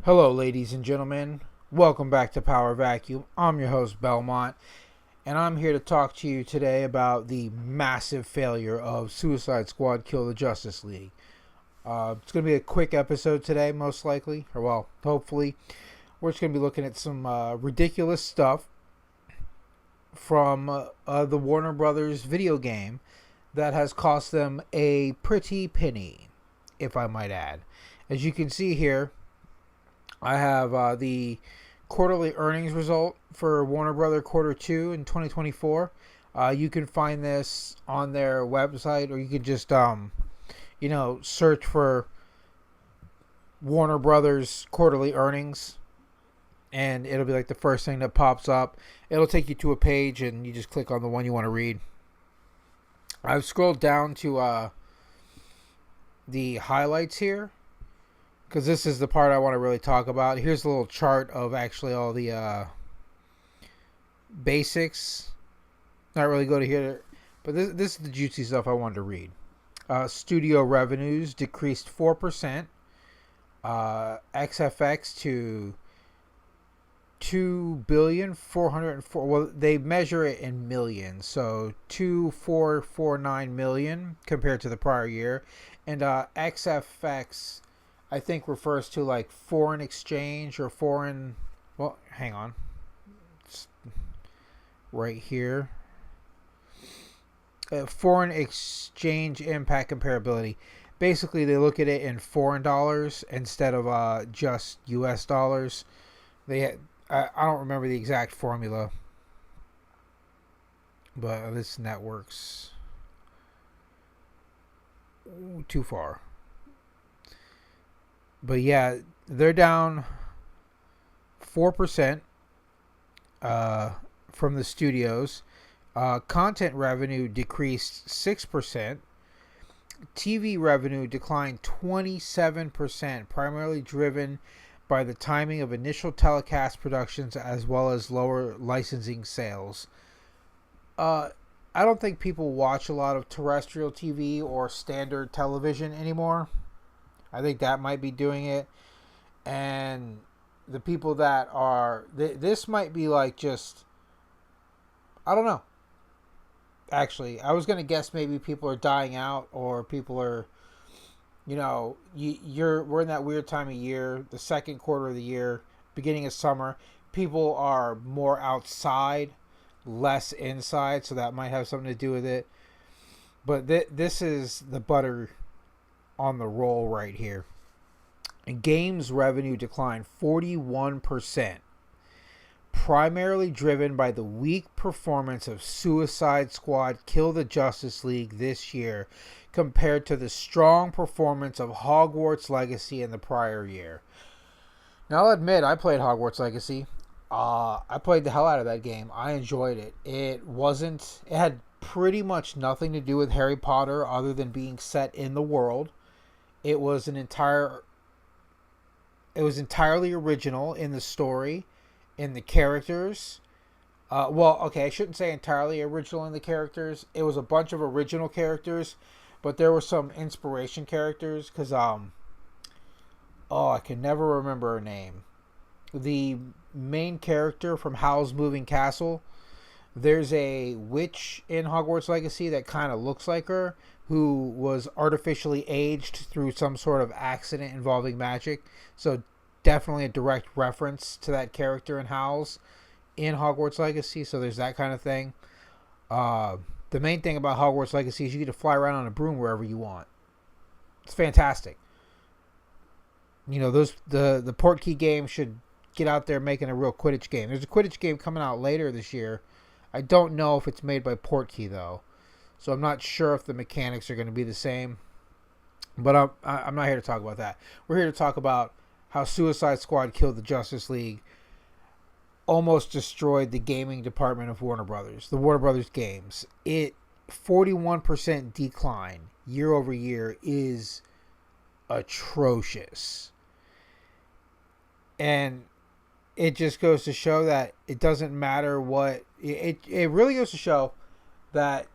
Hello, ladies and gentlemen. Welcome back to Power Vacuum. I'm your host, Belmont, and I'm here to talk to you today about the massive failure of Suicide Squad Kill the Justice League. It's going to be a quick episode today, most likely, or well, hopefully. We're just going to be looking at some ridiculous stuff from the Warner Brothers video game that has cost them a pretty penny, if I might add. As you can see here, I have the quarterly earnings result for Warner Brother Quarter 2 in 2024. You can find this on their website, or you can just, search for Warner Brothers quarterly earnings, and it'll be like the first thing that pops up. It'll take you to a page, and you just click on the one you want to read. I've scrolled down to the highlights here, because this is the part I want to really talk about. Here's a little chart of actually all the basics. Not really go to here, but this is the juicy stuff I wanted to read. Studio revenues decreased 4%. XFX to 2,404,000,000. Well, they measure it in millions, so 2,449 million compared to the prior year, and XFX, I think, refers to like foreign exchange or foreign. Well, hang on. It's right here. Foreign exchange impact comparability. Basically, they look at it in foreign dollars instead of just U.S. dollars. I don't remember the exact formula, but this network's too far. But yeah, they're down 4% from the studios. Content revenue decreased 6%. TV revenue declined 27%, primarily driven by the timing of initial telecast productions as well as lower licensing sales. I don't think people watch a lot of terrestrial TV or standard television anymore. I think that might be doing it. And the people that are... This might be like just... I don't know. Actually, I was going to guess maybe people are dying out, or people are... we're in that weird time of year, the second quarter of the year, beginning of summer. People are more outside, less inside, so that might have something to do with it. But this is the butter on the roll right here. And games revenue declined 41%, primarily driven by the weak performance of Suicide Squad Kill the Justice League this year compared to the strong performance of Hogwarts Legacy in the prior year. Now, I'll admit, I played Hogwarts Legacy. I played the hell out of that game. I enjoyed it. It had pretty much nothing to do with Harry Potter other than being set in the world. It was entirely original in the story, in the characters. I shouldn't say entirely original in the characters. It was a bunch of original characters, but there were some inspiration characters, because I can never remember her name. The main character from Howl's Moving Castle, there's a witch in Hogwarts Legacy that kind of looks like her, who was artificially aged through some sort of accident involving magic. So definitely a direct reference to that character in Howl's in Hogwarts Legacy. So there's that kind of thing. The main thing about Hogwarts Legacy is you get to fly around on a broom wherever you want. It's fantastic. The Portkey game should get out there making a real Quidditch game. There's a Quidditch game coming out later this year. I don't know if it's made by Portkey, though. So I'm not sure if the mechanics are going to be the same. But I'm not here to talk about that. We're here to talk about how Suicide Squad Kill the Justice League almost destroyed the gaming department of Warner Brothers. The Warner Brothers games. 41% decline year over year is atrocious. And it just goes to show that it doesn't matter what... It really goes to show that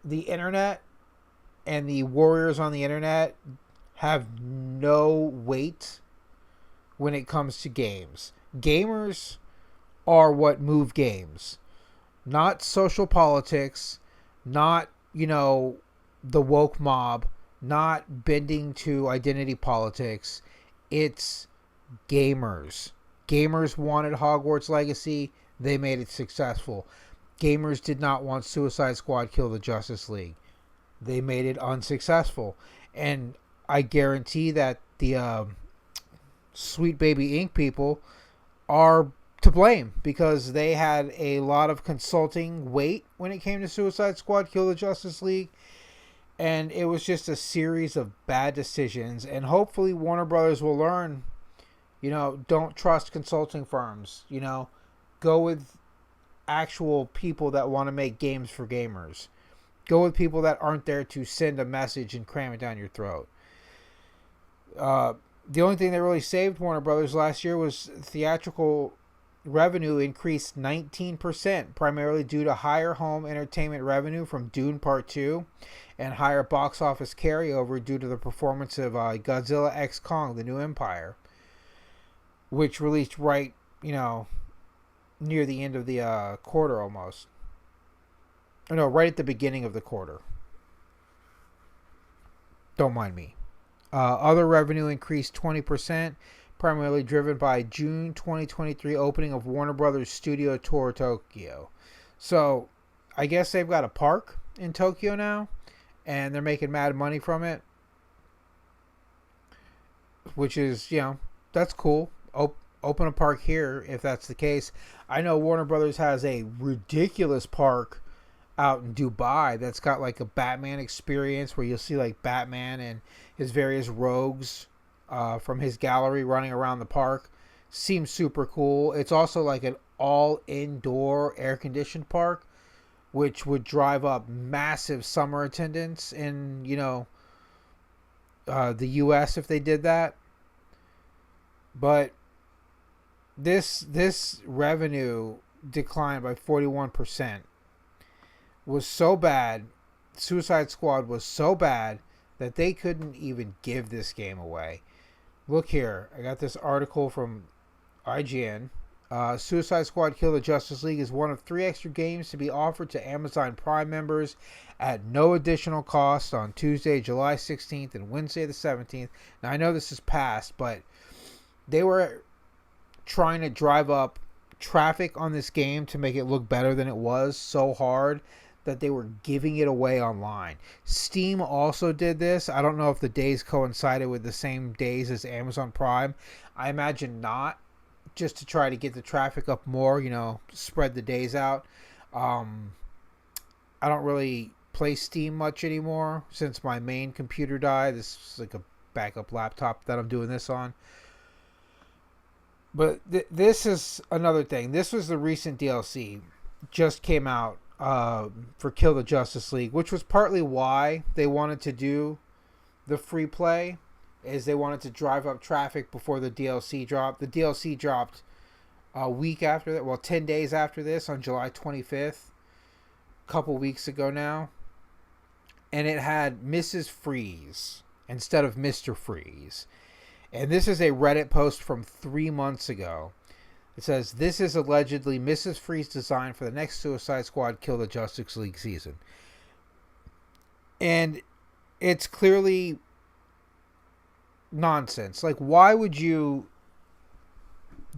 the internet and the warriors on the internet have no weight when it comes to games. Gamers are what move games, not social politics, not, the woke mob, not bending to identity politics. It's gamers. Gamers wanted Hogwarts Legacy. They made it successful. Gamers did not want Suicide Squad Kill the Justice League. They made it unsuccessful. And I guarantee that the Sweet Baby Inc. people are to blame, because they had a lot of consulting weight when it came to Suicide Squad Kill the Justice League. And it was just a series of bad decisions. And hopefully Warner Brothers will learn, don't trust consulting firms. Go with actual people that want to make games for gamers. Go with people that aren't there to send a message and cram it down your throat. The only thing that really saved Warner Brothers last year was theatrical revenue increased 19%, primarily due to higher home entertainment revenue from Dune Part 2 and higher box office carryover due to the performance of Godzilla x Kong, The New Empire, which released right, near the end of the quarter almost. No, right at the beginning of the quarter. Don't mind me. Other revenue increased 20%, primarily driven by June 2023 opening of Warner Brothers Studio Tour Tokyo. So, I guess they've got a park in Tokyo now, and they're making mad money from it, which is, that's cool. Open a park here if that's the case. I know Warner Brothers has a ridiculous park out in Dubai that's got like a Batman experience where you'll see like Batman and his various rogues from his gallery running around the park. Seems super cool. It's also like an all indoor air conditioned park, which would drive up massive summer attendance in the US if they did that. But this revenue declined by 41%. Was so bad, Suicide Squad was so bad that they couldn't even give this game away. Look here, I got this article from IGN. Suicide Squad Kill the Justice League is one of 3 extra games to be offered to Amazon Prime members at no additional cost on Tuesday, July 16th and Wednesday the 17th. Now, I know this is past, but they were trying to drive up traffic on this game to make it look better than it was so hard that they were giving it away online. Steam also did this. I don't know if the days coincided with the same days as Amazon Prime. I imagine not, just to try to get the traffic up more, spread the days out. I don't really play Steam much anymore since my main computer died. This is like a backup laptop that I'm doing this on. But this is another thing. This was the recent DLC. Just came out for Kill the Justice League, which was partly why they wanted to do the free play, is they wanted to drive up traffic before the DLC dropped. The DLC dropped a week after that, 10 days after this, on July 25th, a couple weeks ago now. And it had Mrs. Freeze instead of Mr. Freeze. And this is a Reddit post from 3 months ago. It says, this is allegedly Mrs. Freeze design for the next Suicide Squad Kill the Justice League season. And it's clearly nonsense. Like, why would you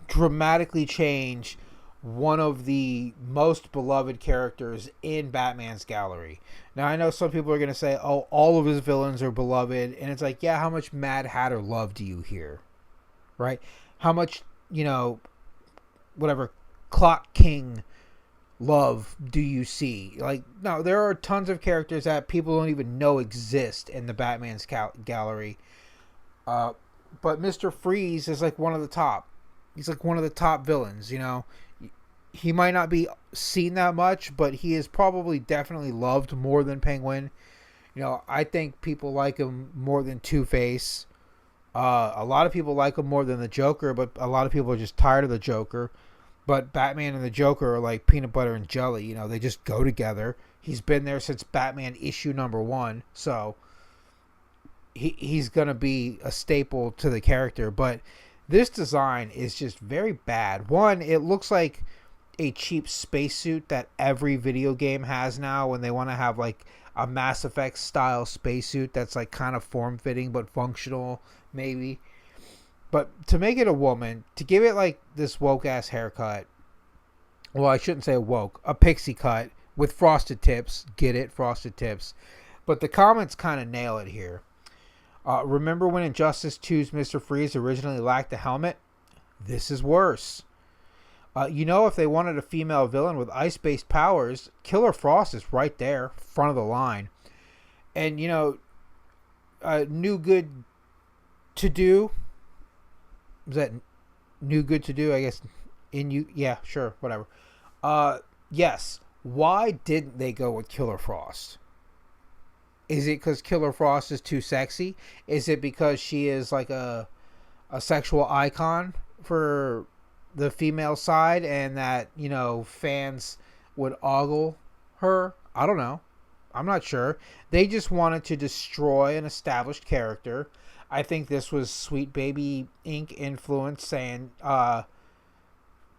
dramatically change one of the most beloved characters in Batman's gallery? Now, I know some people are going to say, oh, all of his villains are beloved. And it's like, yeah, how much Mad Hatter love do you hear? Right? How much, whatever Clock King love do you see? Like, no, there are tons of characters that people don't even know exist in the Batman's gallery. But Mr. Freeze is like one of the top. He's like one of the top villains, He might not be seen that much, but he is probably definitely loved more than Penguin. I think people like him more than Two-Face. A lot of people like him more than the Joker, but a lot of people are just tired of the Joker. But Batman and the Joker are like peanut butter and jelly. They just go together. He's been there since Batman issue number 1, so he's going to be a staple to the character. But This design is just very bad. One, it looks like a cheap spacesuit that every video game has now when they want to have like a Mass Effect style spacesuit that's like kind of form fitting but functional, maybe. But to make it a woman, to give it like this woke ass haircut, well, I shouldn't say woke, a pixie cut with frosted tips. Get it? Frosted tips. But the comments kind of nail it here. Remember when Injustice 2's Mr. Freeze originally lacked a helmet? This is worse. If they wanted a female villain with ice-based powers, Killer Frost is right there, front of the line. And, New Good to Do. Is that New Good to Do? I guess. Yeah, sure, whatever. Yes. Why didn't they go with Killer Frost? Is it because Killer Frost is too sexy? Is it because she is like a sexual icon for the female side and that, fans would ogle her? I don't know. I'm not sure. They just wanted to destroy an established character. I think this was Sweet Baby Inc. influence saying,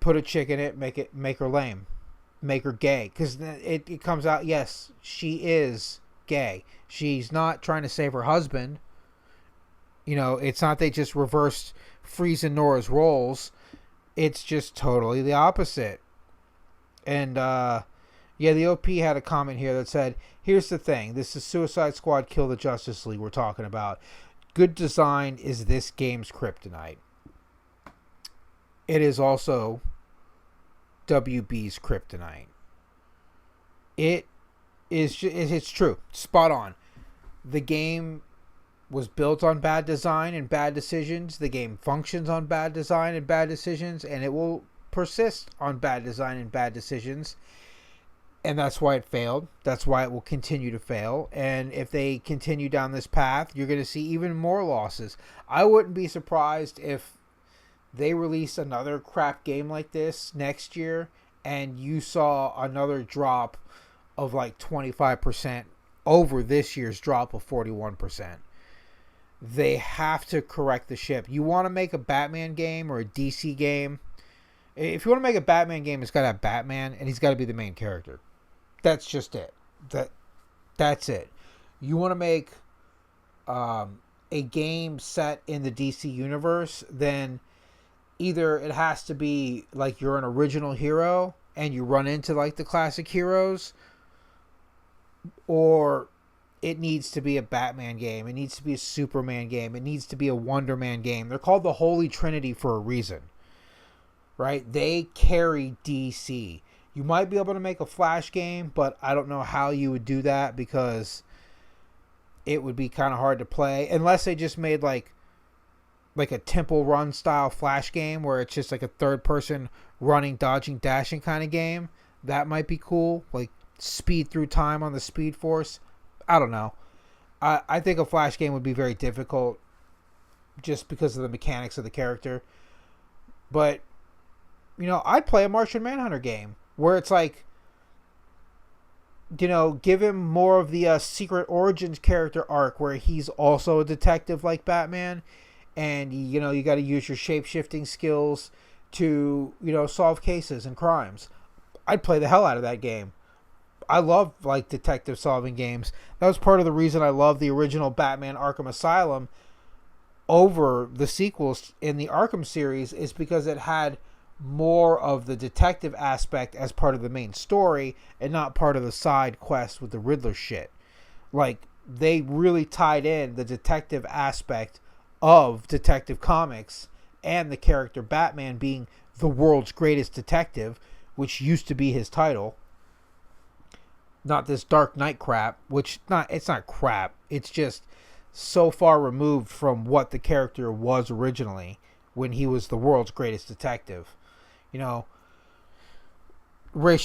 put a chick in it, make her lame. Make her gay. Because it comes out, yes, she is gay. She's not trying to save her husband. It's not they just reversed Freeze and Nora's roles. It's just totally the opposite. And the OP had a comment here that said, here's the thing, this is Suicide Squad Kill the Justice League we're talking about. Good design is this game's kryptonite. It is also WB's kryptonite. It's true. Spot on. The game was built on bad design and bad decisions. The game functions on bad design and bad decisions, and it will persist on bad design and bad decisions. And that's why it failed. That's why it will continue to fail. And if they continue down this path, you're going to see even more losses. I wouldn't be surprised if they release another crap game like this next year and you saw another drop of like 25% over this year's drop of 41%. They have to correct the ship. You want to make a Batman game or a DC game? If you want to make a Batman game, it's got to have Batman and he's got to be the main character. That's just it. That's it. You want to make a game set in the DC universe, then either it has to be like you're an original hero and you run into like the classic heroes, or it needs to be a Batman game. It needs to be a Superman game. It needs to be a Wonder Man game. They're called the Holy Trinity for a reason, right? They carry DC. You might be able to make a Flash game, but I don't know how you would do that because it would be kind of hard to play unless they just made like a Temple Run style Flash game where it's just like a third person running, dodging, dashing kind of game. That might be cool. Like speed through time on the Speed Force. I don't know. I think a Flash game would be very difficult just because of the mechanics of the character. But, I'd play a Martian Manhunter game where it's like, give him more of the Secret Origins character arc where he's also a detective like Batman. And, you got to use your shape-shifting skills to, solve cases and crimes. I'd play the hell out of that game. I love, like, detective solving games. That was part of the reason I love the original Batman Arkham Asylum over the sequels in the Arkham series, is because it had more of the detective aspect as part of the main story and not part of the side quest with the Riddler shit. Like, they really tied in the detective aspect of Detective Comics and the character Batman being the world's greatest detective, which used to be his title. Not this Dark Knight crap, it's not crap. It's just so far removed from what the character was originally when he was the world's greatest detective. Ra's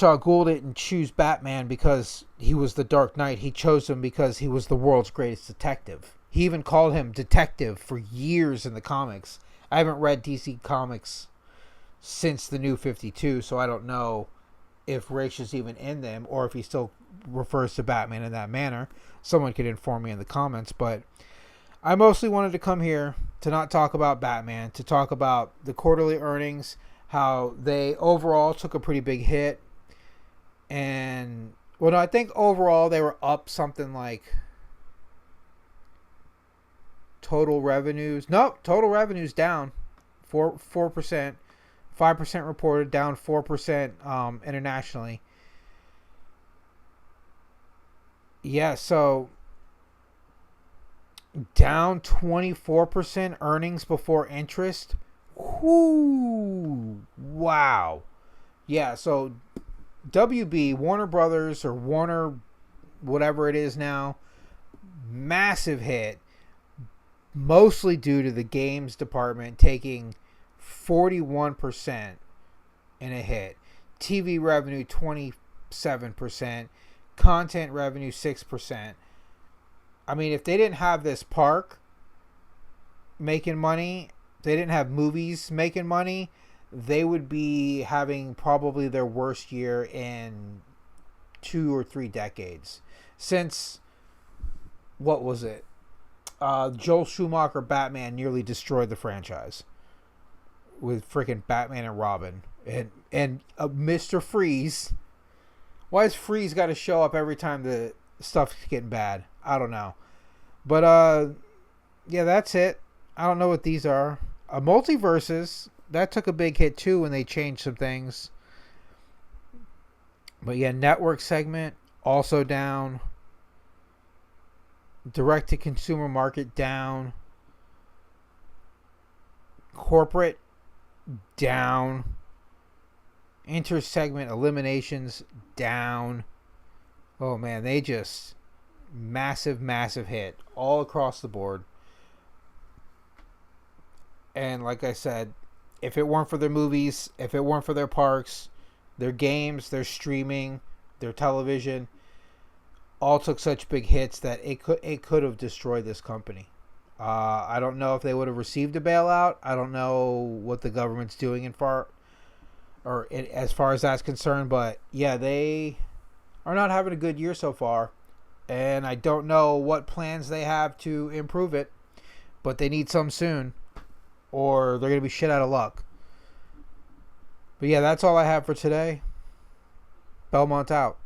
al Ghul didn't choose Batman because he was the Dark Knight. He chose him because he was the world's greatest detective. He even called him detective for years in the comics. I haven't read DC Comics since the New 52, so I don't know if Ra's is even in them or if he still refers to Batman in that manner. Someone could inform me in the comments, but I mostly wanted to come here to not talk about Batman, to talk about the quarterly earnings, how they overall took a pretty big hit. And, well, no, I think overall they were up something like total revenues. Nope, total revenues down 4%, 5% reported, down 4% internationally. Yeah, so down 24% earnings before interest. Whoo! Wow. Yeah, so WB, Warner Brothers, or Warner, whatever it is now, massive hit, mostly due to the games department taking 41% in a hit. TV revenue 27%, content revenue 6%. I mean, if they didn't have this park making money, if they didn't have movies making money, they would be having probably their worst year in 2 or 3 decades. Since, what was it? Joel Schumacher Batman nearly destroyed the franchise with freaking Batman and Robin. And Mr. Freeze. Why has Freeze got to show up every time the stuff's getting bad? I don't know. But, yeah, that's it. I don't know what these are. Multiverses, that took a big hit too when they changed some things. But yeah, network segment also down. Direct to consumer market down. Corporate down. Inter segment eliminations down. Oh man, they just massive hit all across the board. And like I said, if it weren't for their movies, if it weren't for their parks, their games, their streaming, their television, all took such big hits that it could have destroyed this company. I don't know if they would have received a bailout. I don't know what the government's doing as far as that's concerned. But yeah, they are not having a good year so far, and I don't know what plans they have to improve it. But they need some soon, or they're going to be shit out of luck. But yeah, that's all I have for today. Belmont out.